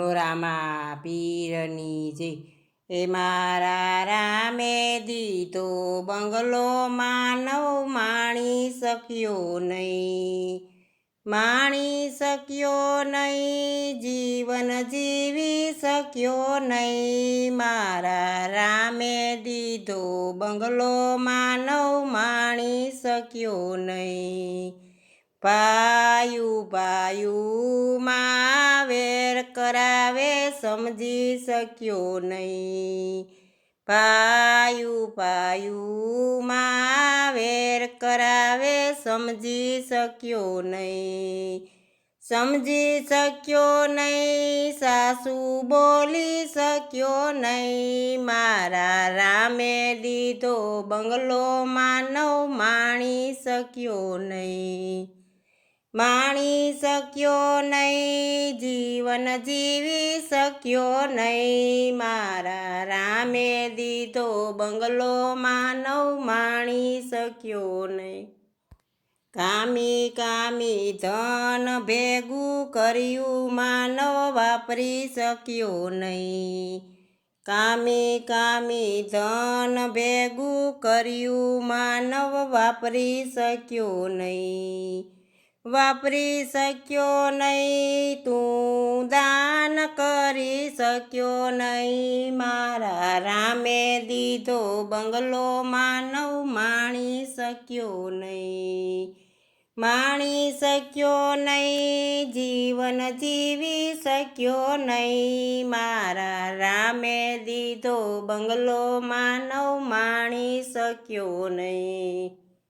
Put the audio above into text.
બોલો રામા પીરની જય। એ મારા રામે દીધો બંગલો, માનવ માણી શક્યો નહીં, માણી શક્યો નહીં, જીવન જીવી શક્યો નહીં। મારા રામે દીધો બંગલો, માનવ માણી શક્યો નહીં। પાયું પાયું માં વેર કરાવે સમજી શક્યો નહીં, પાયું પાયું માં વેર કરાવે સમજી શક્યો નહીં, સમજી શક્યો નહીં, સાસુ બોલી શક્યો નહીં। મારા રામે દીધો બંગલો, માનવ માણી શક્યો નહીં, માણી શક્યો નહીં, જીવન જીવી શક્યો નહીં। મારા રામે દીધો બંગલો, માનવ માણી શક્યો નહીં। કામી કામી ધન ભેગું કર્યું, માનવ વાપરી શક્યો નહીં, કામી કામી ધન ભેગું કર્યું, માનવ વાપરી શક્યો નહીં, વાપરી શક્યો નહીં, તું દાન કરી શક્યો નહીં। મારા રામે દીધો બંગલો, માનવ માણી શક્યો નહીં, માણી શક્યો નહીં, જીવન જીવી શક્યો નહીં। મારા રામે દીધો બંગલો, માનવ માણી શક્યો નહીં।